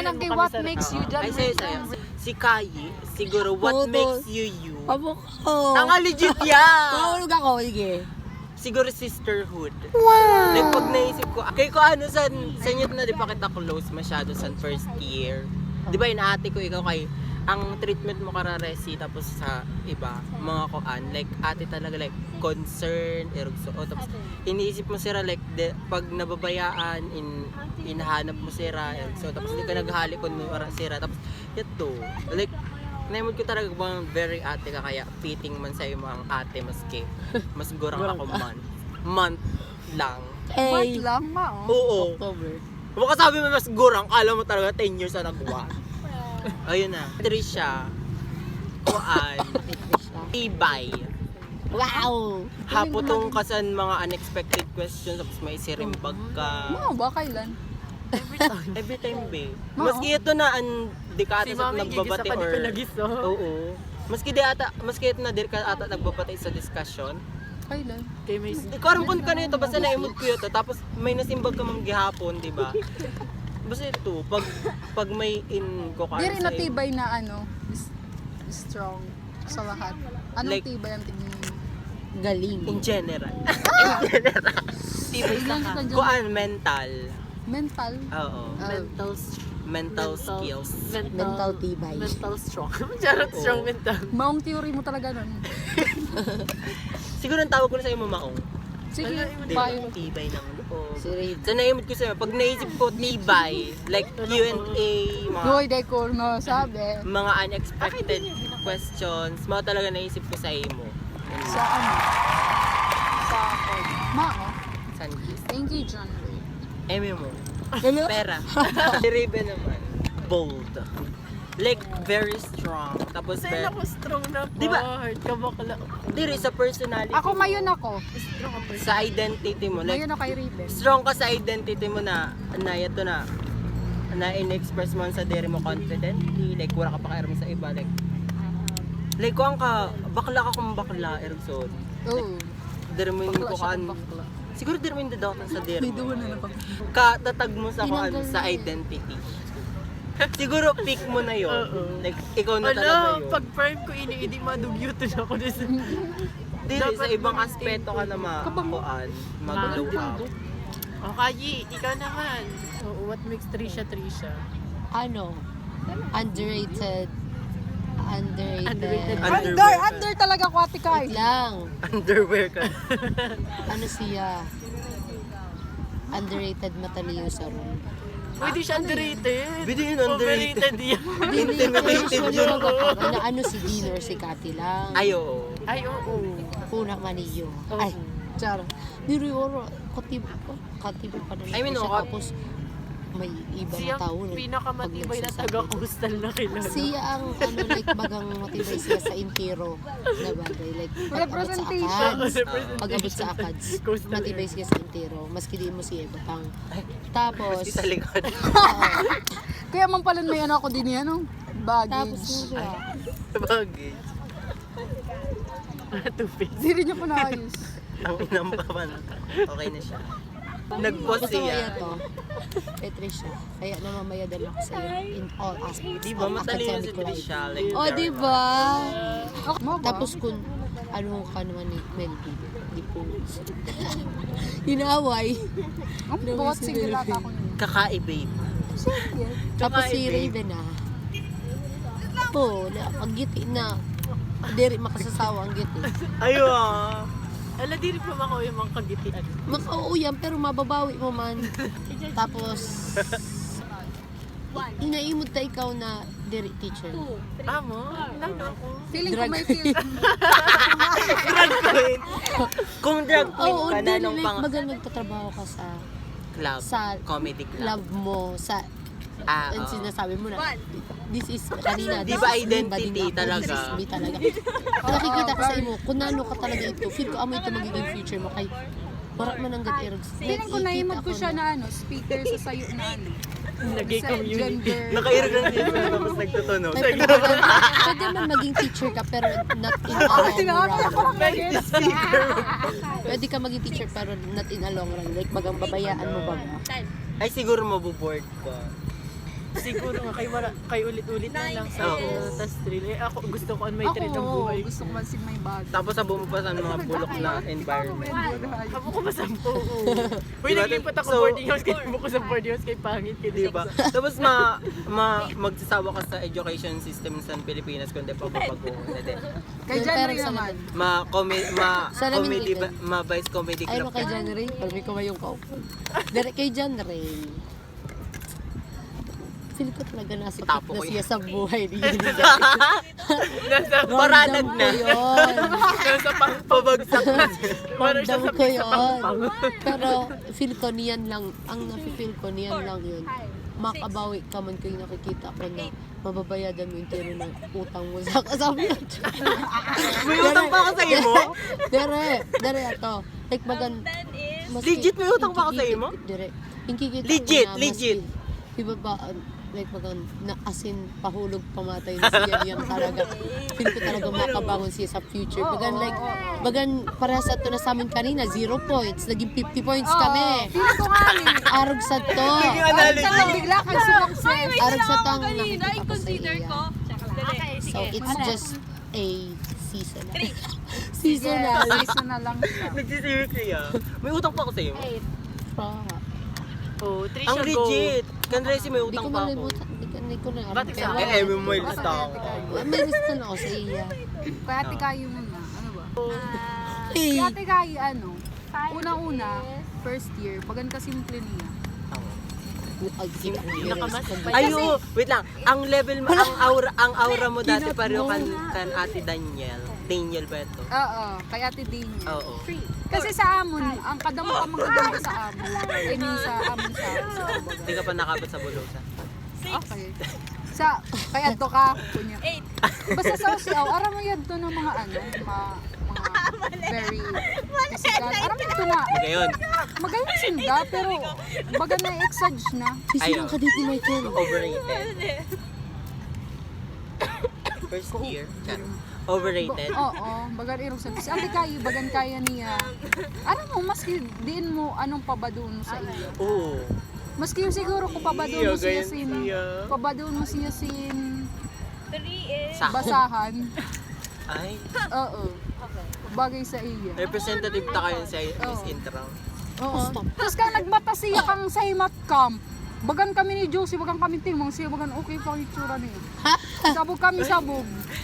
ng kay what makes you dyan. Ay, sa'yo. Si Kayi, siguro, what makes you you? Abo ko. Ang legit yan! Mahulog ako, sige. Siguro sisterhood. Wow! Like, pag naisip ko, kay ko ano, san yun na di pa kita close masyado sa first year. Di ba, inaate ko ikaw kay, ang treatment mo kararesi, tapos sa iba, mga koan, like, ate talaga, like, concern, erugso, tapos, iniisip mo sila, like, pag nababayaan, inahanap mo sila, erugso, tapos, hindi ka naghali kung sila, tapos, ito, like, naimod ko talaga bang very ate ka, kaya fitting man sa'yo mo ang ate, maski, mas gurang ako month lang. What lang ma, oh. Oo. October. Baka sabi mo mas gurang, kala mo talaga 10 years na nagwa. Ayun na. Trisha. Kuan. Tibay. Wow! Hapotong kasan mga unexpected questions, tapos may sirimbag ka. Mao ba kailan? Every time, be. Maski ito na di ka ata sa nagbabati or... Oo. Maski ito na di ka ata nagbabati sa discussion. Kailan? Di ko aram kung kanito, basta naimod ko ito, tapos may nasimbag ka mang gihapon, di ba? Basta ito, pag may ko ka Di rin natibay na ano, strong sa lahat. Anong Like, tibay ang tingin mo? Galing. in general. Tibay sa ka. Kuan, mental. Mental. Oo. Mental skills. Mental tibay. Mental strong. Charot strong mental. Maong theory mo talaga nun. Siguro ang tawag ko na sa'yo mamaong. Sige, Di ba? bayo. Tibay ng loob. Si Ray. So naimod ko sa'yo, pag naisip ko tibay, like Q&A, Goy, day ko no, sabi. mga unexpected questions, mga talaga naisip ko sa mo. Sa ano? Sa ako. Mao. Sankis. Thank you, John Ray. Eme mo. Ano? Pera. Si Raven naman. Bold. Like, very strong. Tapos, Sa'yo ako strong na Di ba? part. Kabakla. Diri sa personality Ako mo, mayon ako. Strong ako. sa identity mo. Like, Mayon ako kay Riven. strong ka sa identity mo na ito na in-express mo sa diri mo confidently. Like, wala ka pa kairam sa iba. Like kung ka, bakla ka kung bakla, Erikson. Oo. Diri mo yung Bakla siya kukaan. kung bakla. Siguro diri mo yung dadawatan sa diri May mo. duwa na napag. Katatag mo sa kuan Tinanggal sa na eh. identity. Siguro pick mo na yon. Oo. Like, ikaw na talaga Ano, yun. pag prime ko ini madugyutan ako dito. Dili, sa dapat ibang mag-maintain aspeto ka na makuan, mag-glow up. O Kayi, ikaw naman. Oh, what makes Trisha Trisha? Ano? Underrated. Underrated. Under talaga ko ate Kai. Wait lang. Underwear ka. Ano siya? Underrated mataliw sa room. Pwede siya underrated. Pwede yun, underrated. Overrated yan. Intimidated yun. Ano si Dean or si Cathy lang. Ay, oo. Ay, oo. Una maniyo. Oo. Ay, char. Pero yun, katibo pa na I mean, siya. okay. Tapos, may iba Siya na tao. ang pinakamatibay na nagsasabi. taga-coastal na kilala. Siya ang, like, bagang matibay siya sa intero na bagay. Like, pag-abot sa Representation. akads. Pag-abot sa akads. Coastal Matibay siya sa intero. Maski di mo siya batang. Tapos, Maski sa likod. Kaya man pala may ano ako din yan, no? tapos Baggage. siya. Bagay. Tupid. Hindi rin niya po naayos. Ang inang pa man. Okay na siya. Nag-pause Gusto mo siya. yan to? Patricia. Kaya namamaya din ako sa iyo in all aspects. Di ba, of matalino si academic life. Trisha. Like, O, di ba? Mo ba? Tapos kung ano ka naman ni Melvin, di po. Hinaaway. Ang buhat sige lata ko nun. Kakaibabe. Sige. Tapos si babe. Raven na. Po, ang giti na. Diri makasasawa ang giti. Ayo ah. Ala, di rin pa ako yung mga kagitian. Makauuyan pero mababawi mo man. Tapos, inaimod ta ikaw na diri teacher. Amo? Lalo ako. Feeling ko Drag may feel. Drag queen. Kung drag queen Oo, ka na dili nung like pang magal magtatrabaho ka sa club, sa comedy club. love mo, sa Oo. sinasabi mo na this is kanina, Di this ba is me, identity bading ako, talaga? this is me talaga. Nakikita ko sa imo kung nano ka talaga ito, feel ko amo ito magiging future mo kay wala man ang gad-erog. Feeling ko naimod ko siya na ano, speaker sa sayo na ano. Naging Sa community. gender. Nakairag lang siya tapos nagtutunog. Pwede man maging teacher ka pero not in a long run. Pwede ka maging teacher pero not in a long run. Like bagang babayaan mo ba? Ay siguro mabuboard ka. Siguro nga kay ulit-ulit na lang sa Oo. tas thrill. Ako gusto ko may thrill ng buhay. Gusto ko masin may bag. Tapos sa buong pa sa mga bulok na environment. Ako ko ba 10? Uy, Diba? naglipat ako So- boarding house kaya mo ko sa boarding house kay pangit ka, Diba? Tapos magsasawa ka sa education system sa Pilipinas kundi pagbabago. Hindi. Kay John Pero Ray sa naman. Salamin Comedy weekend. vice comedy Ay, club. kay John Ray. Parang may kumayong kaupo. Direct kay John Ray. Feel ko talaga nasa Itapo na ko siya yan. sa buhay ni Nasa Paranag Ramdam na. ko yun. nasa Pabagsak na. Parang siya Ramdam sa ko sa pangpang. yun. Pero feel ko niyan lang, ang nafe-feel ko niyan lang yun. Makabawi ka man ko yung nakikita ko na mababayadan mo yung tiro ng utang mo sa kasama. May utang pa ako sa imo? Dere ato. Like magan Legit may utang pa ako sa imo? Dire. Hingkikita Legit, ko na legit. Iba ba like magan na asin pahulog pamatay na siya diyan talaga. Feel ko talaga makabangon siya sa future. Bagan para sa to na sa amin kanina 0 points, naging 50 points kami. Feel ko nga ni. Arog sa to. Yung analogy. Saan bigla kang sumakses? Arog sa to ang nakikita ko sa iya. So it's just a seasonal. Seasonal. Season na lang siya. Nagsisirip siya. May utang pa ako sa imo. Fuck. Oh, Trisha, Ang go. legit. Kanresi may Di ko utang pa ako. malimutan. Di ko na. Bakit sa akin? Eh, may lista ako. May lista na ako sa iya. Kaya Ate Kayo muna. Ano ba? Hey. Si Ate Kayo, unang-una, first year, bagan ka simple niya. Ayo, wait lang. Ang level mo, ang aura mo dati pareho kan Ate Daniel ba ito? Oo, kay Ate Daniel. Oo. Kasi sa amon, ang kadamo ka magkaganda sa amon. I mean, sa amon sa Obaga. Hindi ka pa nakabot sa bulusa. Okay. Kaya to ka, kunya. Basta sa Osiaw, aram mo yan to ng mga mga very physical. Aram mo ito na, Ngayon, magaling sinda, pero baga na exage na. Isinang ka dito, Michael. overrated. First year, Chan. Overrated. Oo, bagan irong sa si Ate Kayo, bagan kaya niya. Aram mo, maski diin mo anong pabadoon mo sa iyo. Oo. Maski yung siguro kung pabadoon mo siya sin, siya. pabadoon mo siya sin Sa basahan. Ay, Oo. Bagay sa iya. representative ta kayo sa Miss Oo. Intro. Oo. Tapos kang nagbata siya kang sa himat camp. Bagan kami ni Josie, bagan kami timong siya, bagan okay pa ang itsura niya. Sabog kami sabog.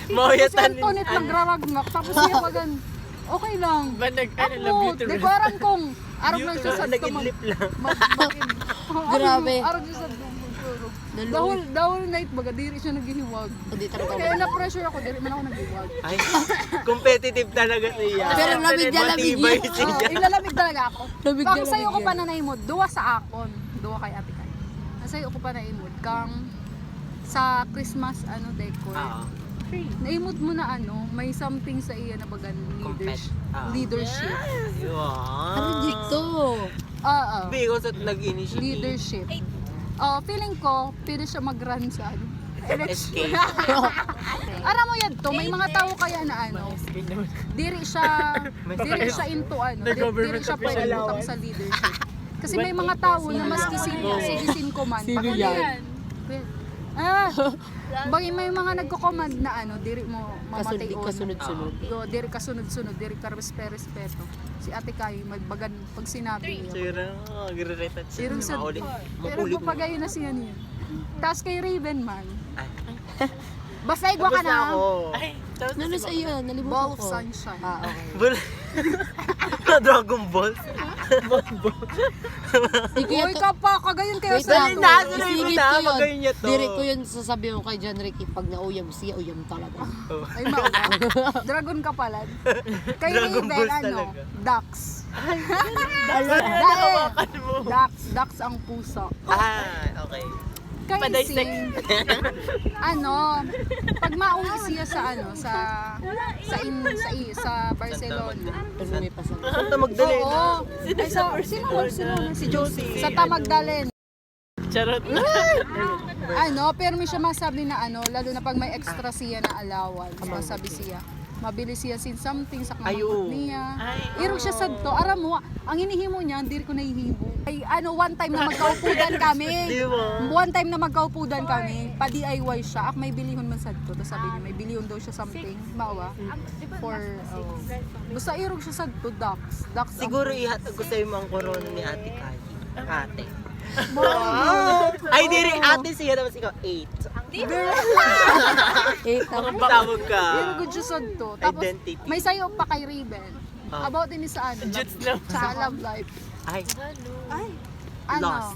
Mauyatan Tapos yung tonit nagraragnak, tapos siya bagan, okay lang. Ba Ako, beauty di ko aram kong, arap lang siya sa Nag-idlip lang. Grabe. Arap siya sa the whole night baga, diri siya naghihiwag. Hindi talaga Kaya na-pressure ako, diri man ako naghihiwag. Ay, competitive talaga siya. Pero lamig niya, lamig Matibay niya. siya. Ilalamig talaga ako. Lamig Pag na sa'yo lamig ko yan. pananay mo, duwa sa akon. Duwa kay Ate Kai. Sa'yo ko pananay mo, kang sa Christmas decor. Oo. Naimod mo na may something sa iya na bagan leadership. Ano dito? Oo. Hindi ko sa nag-initiate. Leadership. Feeling ko, pwede siya mag-run sa election. Escape. Aram mo yan to, may mga tao kaya na diri siya into diri siya pwede butang sa leadership. Kasi may mga tao na maski sigisin ko man. Sino yan? Bagay may mga nagko-command na diri mo mamatay on. Kasunod-sunod. Diri kasunod-sunod, diri ka respeto. Si Ate Kayo magbagan pag sinabi niya. Sira, gire-retat siya. Dirong sa Maulit. pero Makulit mo. pagayo na siya niya. Tapos kay Raven man. Ay. Basta igwa ka Tapos na na. ako. Ay, tapos Ano sa iyo? Ball Nalimutan of ko. sunshine. Okay. Dragon Ball. Di ko yan Uy ka pa, kagayon kayo Wait sa lang. Dali na, sunod mo Isingit na, ko yun. magayon niya to. Diri ko yun sasabihin ko kay John Ricky. Pag nauyam siya, uyam talaga. Ay, mauga. Dragon ka pala. Kay Dragon Raven, Balls talaga. Ducks. Hawakan mo. Ducks ang puso. Okay. Kay Pa-dissect. Sing, pag mauwi siya sa Barcelona. Pag may pasang. Santa Magdalena. Oo. Ay, sino? Si Josie. Sa Tamagdalen. Charot. Pero may siya masabi na lalo na pag may extra siya na allowance, masabi siya. mabilis siya sin something sa Ay, oo. kamangkot niya. Ay, Irog siya sadto. Aram mo, ang inihimo niya, diri ko nahihimo. Ay, one time na magkaupudan kami. Di ba? One time na magkaupudan kami, pa-DIY siya. Ak may bilihon man sadto. Tapos sabi niya, may bilihon daw siya something. Mawa. For, basta irog siya sadto, ducks. Ducks ang- Siguro ihatag ko sa'yo mga corona ni Ate Kali. Ate. Wow. Ay, di rin ate siya tapos ikaw 8. Tapos Tawag ka. Irog siya sadto. Tapos, Identity. may sayo pa kay Raven. Ah. About din sa ano. Jets lang. Sa love life. Ay, Ano? Lost.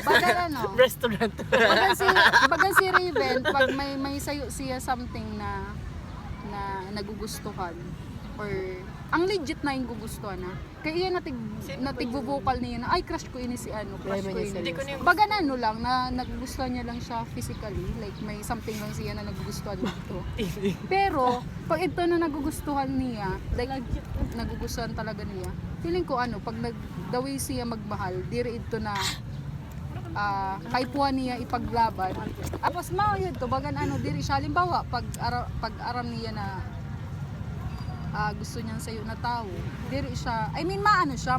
Baga ano? Restaurant. Bagan si Raven, pag may sayo siya something na nagugustuhan or ang legit na yung gugustuhan na. Kaya iyan natigbo-vocal niya na, ay crush ko ini si ano, crush ko ini. Hindi ko na yung- Baga na ano lang, na nagugustuhan niya lang siya physically, like may something lang siya na nagugustuhan dito. Pero, pag ito na nagugustuhan niya, like nagugustuhan talaga niya, feeling ko ano, pag nagdaway siya magmahal, dire ito na kay puwan niya ipaglaban. Tapos mao yun to, bagan ano, diri siya, halimbawa, pag aram niya na gusto niyang sayo na tao, diri siya, I mean maano siya,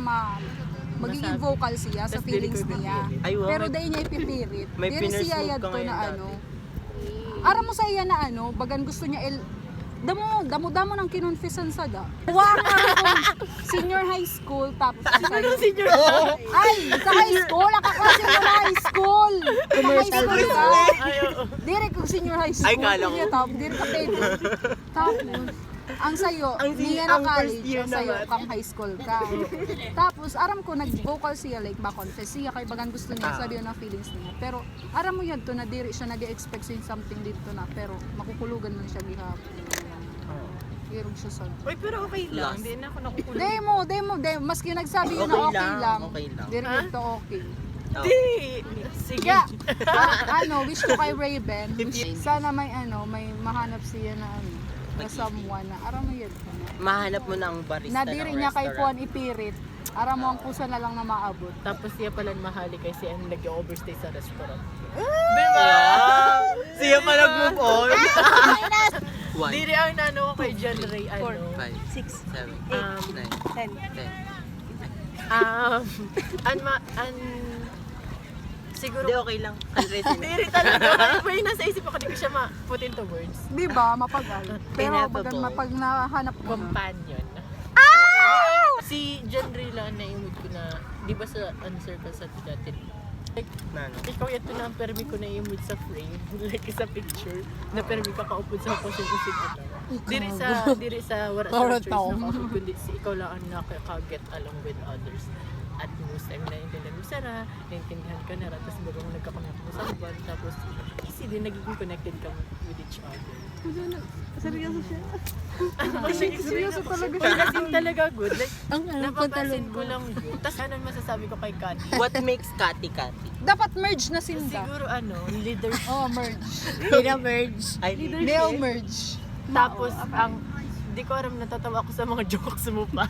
magiging vocal siya sa Tas diri feelings ko niya. Ay, wow, Pero may- dahil niya ipipirit, may diri siya pinersmoke yan ka to ngayon na dati. ano, aram mo sa iya na ano, bagan gusto niya damo ng kinonfessan sa da. Waka ko senior high school tapos ang sayo. Senior. Ay, sa high school, akaklase mo na high school. Commercial ka. Ay, oo. Dire ko senior high school. Ay, kala ko. Tapos, dire ka pwede. Tapos, ang sayo, niya na ang first college, year ang sayo, naman. pang high school ka. Tapos, aram ko, nag-vocal siya, like, ma-confess siya, kay bagan gusto niya, sabi yun ang feelings niya. Pero, aram mo yan to, na diri siya nag-expect sin something dito na, pero, makukulugan man siya gihapon. Irog siya sa Uy, pero okay lang. Last. Hindi na ako nakukulit. Demo, maski nagsabi yun na Okay okay lang, lang. okay lang. Diri Ha? ito okay. Hindi. Sige. Kaya, wish ko kay Raven, sana may may mahanap siya na na someone na, aram mo yun. Mahanap mo na ang barista Nadiri ng niya kay restaurant. Puan ipirit, aram mo ang kusa na lang na maabot. Tapos siya pala mahali kasi ang nag-overstay sa restaurant. Siya pa nag-move on. One, Diri ang nano ko kay John Ray, ano. 5, 6, 7, Um, 8, 9, 10. Siguro, Hindi, okay lang. Unresin. diri talaga. May nasa isip ako, di ko siya ma-put into words. Di ba, mapagal. Pero Ineffable. pag nahanap ko na. Companion. Si John Ray lang na-imod ko na, di ba sa Uncircle sa dati, like, Nano. ikaw yato na ang permi ko na-imod sa frame, like sa picture, na permi ka kaupod sa kusin-kusin ko lang. Diri sa wala Para sa tao. choice na kaupod, kundi si ikaw lang ang nakaka-get along with others. At most time na-intindihan mo sana, naintindihan ka na, tapos bago mo nagkakonect mo sa uban, tapos easy din nagiging connected ka with each other. Seryoso talaga siya. Kasi talaga good. Like, ang napapansin ko lang yun. Tapos ano masasabi ko kay Kati? What makes Kati Kati? Dapat merge na sinda. Siguro leadership. Oh, merge. Pina-merge. Ay, Male merge. Tapos di ko alam, natatawa ako sa mga jokes mo pa.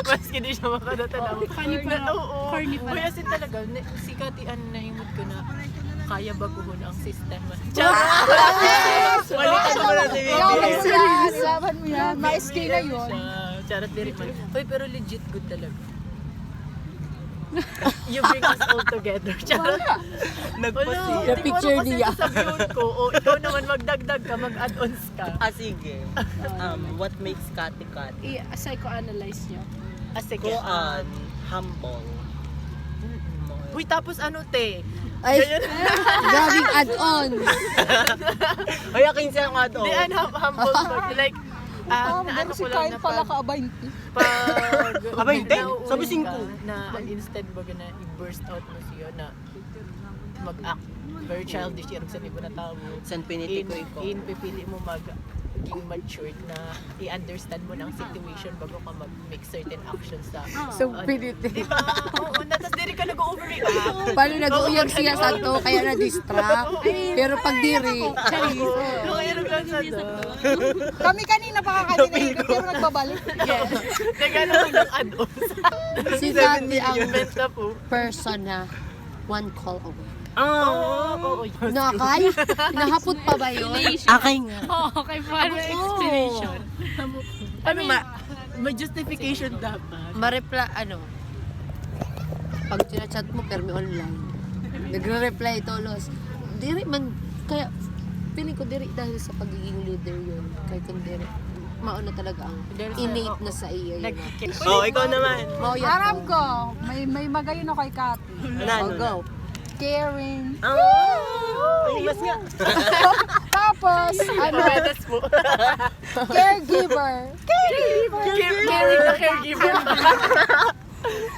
Maski di siya makadatawa. Funny pa. Oo. Uy, as in talaga, si Kati naimod ko na kaya baguhon ang sistema. balikan mo na si Ilaban Vivi. mo yan. Ilaban mo yan. Ma-SK na yun. Charot diri man. Uy, pero legit good talaga. You bring us all together. Charot. Nagpasiya. The picture niya. Sa view ko, o ikaw naman magdagdag ka, mag-add-ons ka. Sige. What makes Kati Kati? I-psychoanalyze nyo. Sige. Go on. Humble. Uy, tapos ano te? Ay, grabing add-on. Ay, akin siya nga to. Di humble pag like, Pero naano si ko lang Kyle na pala pag, ka-abaynti. Abay, hindi. nauuwi Sabi ka, 5. na instead baga na i-burst out mo siya na mag-act very childish yung sa libo na tao. San piniti ko ikaw. Pipili mo maging matured na i-understand mo ng situation bago ka mag-make certain actions sa So, piniti. diba? Oo, tapos diri ka nag-overreact. Paano nag-uuyag siya sa to, kaya na-distract. Pero pag diri, Nakairam lang sa do. Kami kanina pa kakalinig, pero nagbabalik. Yes. Nagano ko ng add-ons. si Kati ang Benta po. person na one call away. Oo, yun. Nakakay? Nahapot pa ba yun? Akay nga. Oo, kay Paano explanation. Ano may justification dapat. Ma-reply, pag chinachat mo, permi online. Nagre-reply tolos. Diri man, kaya, feeling ko diri dahil sa pagiging leader yun. Kaya kung diri, mauna talaga ang innate na sa iyo yun. Ikaw naman. Mauyat Aram ko, may magayon ako kay Cathy. Ano? Go. Caring. Ay, mas nga. Tapos, Paredas po. caregiver. Caring na caregiver.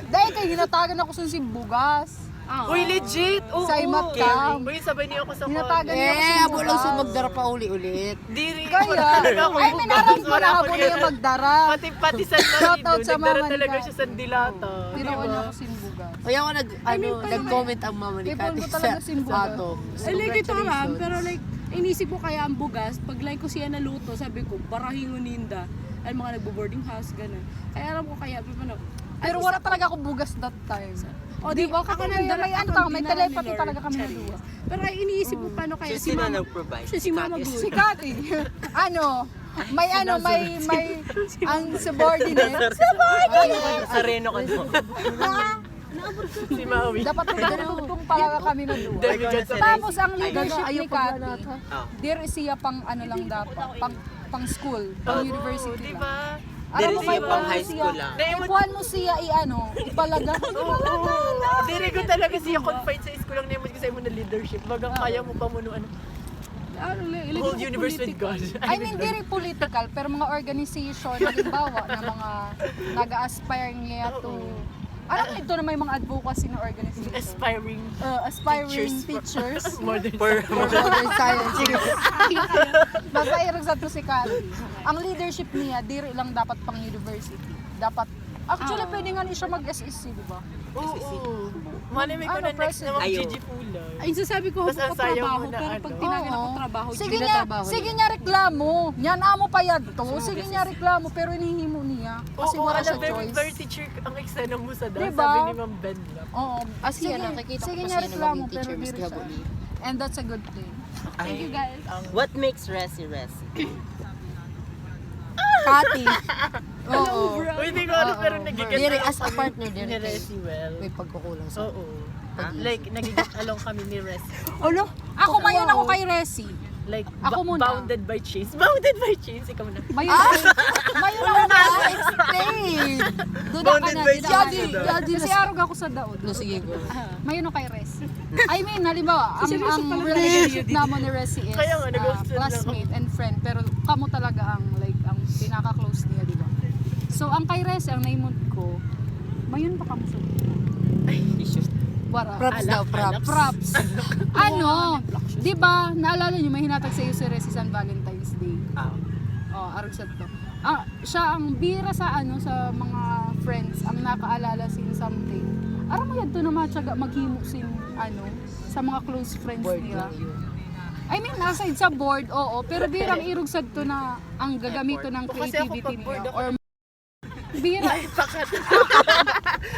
Dahil kay ginatagan ako sa bugas. Uy, legit! Oo. Sa Imatcam. Uy, sabay niyo ako sa Ginatagan niyo ako Eh, sa abo lang bugas. sumagdara pa uli-ulit. Diri. Kaya, ay minaram ko na abo na yung magdara. Pati sa Shoutout sa nagdara mama talaga ni siya sa dilata. Tinawan niyo ako sin bugas. Kaya ako nag-comment ang mama ni People Kati ko talaga sa sinbugas. atom. I like ito ram, pero like, inisip ko kaya ang bugas, pag like ko siya naluto, sabi ko, barahingon ninda. Ay mga nagbo-boarding house, ganun. Kaya alam ko kaya, Pero wala talaga ako bugas that time. o di ba, ako May antang, may telepathy talaga kami na duwa. Pero ay iniisip mo paano kaya So, si sino mama, nag-provide? si mama Kati. Si Cathy, may ang subordinate. Sareno ka mo. Si Maui. Dapat tutong talaga kami na duwa. Demigot sa Tapos ang leadership ni Cathy, Oh. dear siya pang lang dapat, pang school, pang university Di lang. ba? Alam mo Diri kay siya pang high siya, school lang. ipuan mo siya ipalaga. Diri ko talaga siya confined sa school lang naman kasi mo na leadership. Bagang kaya mo pa mo whole universe with God. I mean, diri political, pero mga organization, halimbawa, na mga nag-aspire niya to, alam mo ito na may mga advocacy na organization. Aspiring Aspiring Teachers. teachers. modern Modern science. Basta irog sa to si Cathy. Ang leadership niya, diri lang dapat pang university. Dapat, actually, pwede nga siya mag-SSC, di ba? Oo. Malay ko na next na Ayaw. mag-GG Pula. Ay, sasabi ko, Tapos ako ang sayaw trabaho, mo na pero ano. pag tinagan ako Oo. trabaho, Sige Gina niya, trabaho sige niya reklamo. Yan amo pa yan to. Sige niya reklamo, pero inihimo niya. Kasi Oo, wala siya alam, choice. very teacher ang eksena mo sa dance. Diba? Sabi ni Ma'am Ben lang. Oo. As yan, nakikita ko sige pa niya siya na reklamo, maging pero teacher, diri Miss siya. Gaboni. And that's a good thing. Thank you guys. What makes Resi Resi? Cathy. Oo. Uy, hindi ko alam, pero Oo. nagiging Diri, as a partner, diri ni kay- Resi well. May pagkukulang sa Oo. Pag-iisip. Like, nagiging along kami ni Resi. Ano? Ako mayon ako kay Resi. Like, Ako muna. bounded by chains. Bounded by chains, ikaw na. Mayon ako. Mayon ako na. explain! Doon Bounded na by ka na. Yadi, Yadi. Kasi arog ako sa daod. No, sige, go. Mayon ako kay Resi. I mean, halimbawa, ang relationship naman ni Resi is Kaya nga, nag-ghost lang classmate and friend. Pero kamo talaga ang ang pinaka-close niya, di ba? So, ang kay Resi, ang naimod ko, mayon pa kamo sa Issues. Wara. Props daw, props. Props. Ano? Di ba, naalala niyo, may hinatag sa iyo si Resi San Valentine's Day. Oh, arog sa to. Siya ang bira sa sa mga friends ang nakaalala sin something. Aram mo yan to na matyaga maghimo sin sa mga close friends Board niya. lang yun. I mean, aside sa board, oo, pero birang irog sad to na ang gagamito ng Kasi ako creativity pag board niya. ako, Or bira.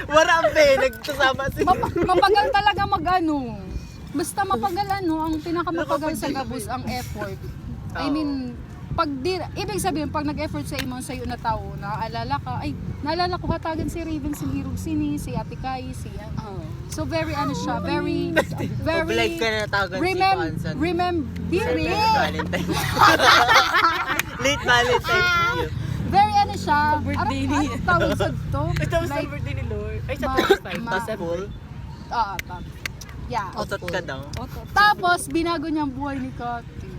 Warambe, nagkasama si... Mapagal talaga basta mapagal ang pinakamapagal sa gabos ang effort. I mean, ibig sabihin, pag nag-effort sa imong sayo na tao, naalala ko hatagan si Raven, si Hirog Sini, si Ate Kai, si So very siya, very Obliged ka na tawagan si Johnson. Very Valentine's. Late Valentine's. very siya. birthday niya. Tawag sa to. Ito sa Like, birthday ni Lord. Ay, sa ma- 25. ma- Sa Full. Yeah. Otot ka daw. Tapos, binago niya ang buhay ni Cathy.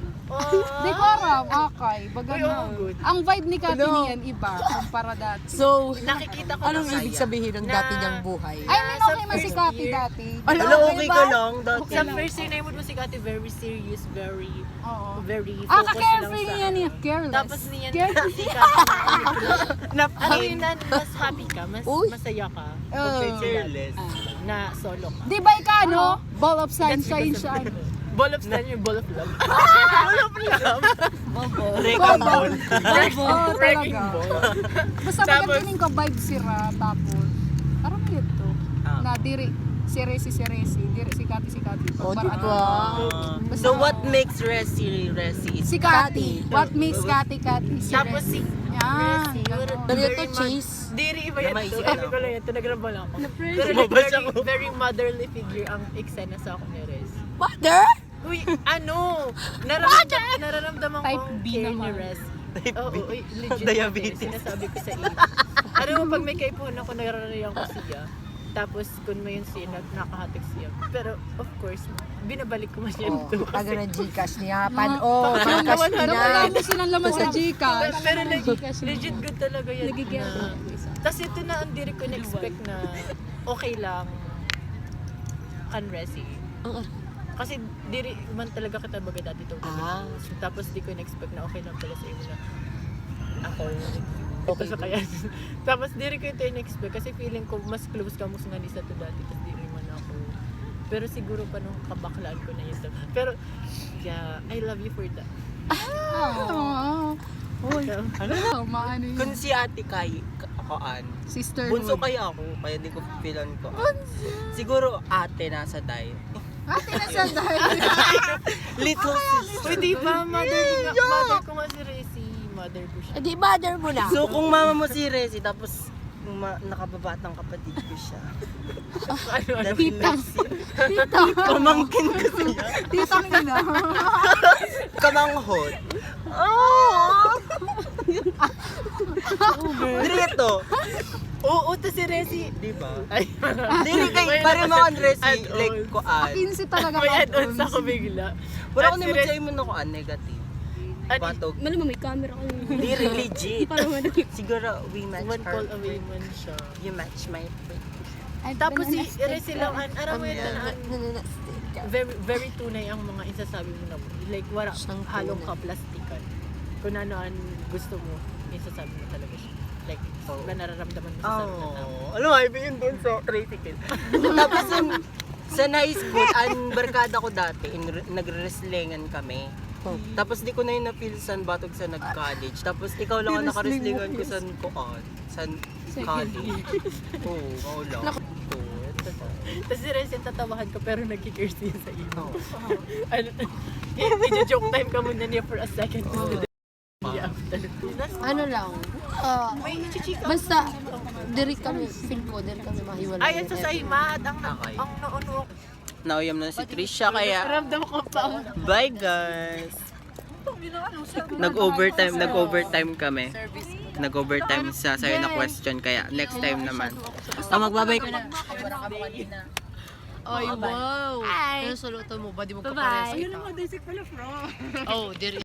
Di ko aram, akay. Baga Uy, na. oh, good. Ang vibe ni Cathy Ano? niyan iba kumpara dati. So, Nakikita ko anong na ibig saya. sabihin ng dati niyang buhay? I mean, okay man si first Cathy year. dati. Hello, okay ka lang. Dati. Sa first year na mo si Kati, very serious, very Oo. focused lang Ka-carefree sa niya niya, careless. Tapos niyan Careless. si Kati. Ano yun na, mas happy ka, mas Uy. masaya ka. Oh. Compared sa Careless. na solo ka. Di ba ika, Ball of sunshine siya. Ball of style yung ball of love. Ball of love. Wrecking ball. Oo, Wrecking talaga. ball. Basta Tapos- magandang ko vibe sira, tapos, parang yun to. Ah. Na diri, Si Resi. Diri si Kati. Oh, Para diba? So what makes Resi is Si Kati. What makes Kati? Si Tapos Resi. si Yan. Resi, ganon. Pero ito, Chase. Diri iba Na yan. maisip Sabi lang. ko lang yan, tinagraba lang ako. Pero like, Lumabas very, ako. very motherly figure ang eksena sa ako ni Rez. Mother? Uy, nararamdaman ko Type ang B care ni naman. Rez. Type Oo, B. uy, legit. Diabetes. Sinasabi ko sa iyo. Ano mo, pag may kaipuhan ako, nararayan ko siya. Tapos, kung may yun siya, nakahatik siya. Pero, of course, binabalik ko man yan to. Taga ng Gcash niya. Oh, Parang Gcash naman, niya. Wala mo silang laman sa Gcash. Pero legit good talaga yan. Nagiging na, Tapos ito na ang diri ko na-expect na okay lang kan Resi. Kasi diri man talaga kita baga dati itong tapos di ko na-expect na okay lang pala sa imo na ako okay sa kaya. Tapos diri ko ito na-expect kasi feeling ko mas close ka mo sa nisa to dati tapos diri man ako. Pero siguro pa nung kabaklaan ko na yun. Pero yeah, I love you for that. Maano yun. Kung si ate kay akoan, Sisterhood. bunso kaya ako, kaya di ko feelan ko. Siguro ate nasa diet. Ate na sa dahil. Little sister. Uy, di ba? Mother ko nga si Resi. Mother ko siya. Di mother mo na. So kung mama mo si Resi, tapos nakababatang kapatid ko siya. Ano? Titang. Pamangkin ko siya. Titang ina. Kamanghot. Dito. Oo, to si Resi. Di ba? Ay, Dili kay pare mo ang Resi, add-ons. like koan. 15 talaga may ka. add-ons ako bigla. Wala ko At si naman Resi- sa'yo mo na koan, negative. Ano? Patog. Malamang may camera ko. Dili, legit. Parang madami. Siguro we match One call our away man siya. You match my friend. Tapos si Resi lang, alam mo yun, very, very tunay ang mga isasabi mo na like wala Siyang halong tunay. kaplastikan. Kung ano ang gusto mo, isasabi mo talaga siya. Like, nararamdaman mo sa sarili na tao. Alam mo, ibig yun doon sa tricycle. Tapos yung, sa high school, ang barkada ko dati, nagre-wrestlingan kami. Tapos di ko na yun napilsan batog sa nag-college. Tapos ikaw lang ang naka-wrestlingan ko sa koan. Sa college. Oo, ako lang. Tapos si Resi ang tatawahan ko pero nagkikirse siya sa iyo. Oo. Ano, i-joke time ka muna niya for a second. Yeah, Ano lang. may chichika. Basta, diri kami, feel ko, diri kami mahiwalay. Ay, sa Saimad, ang Okay. naano. Nauyam na si Trisha kaya Ramdam ko pa. bye guys. Nag-overtime kami. Nag-overtime sa sayo na question kaya next time naman. Magbabay ko na. Ay, wow. Ano sa luto mo ba? Di mo kapares kita. Ayun naman, basic pala, bro. Oh, diri.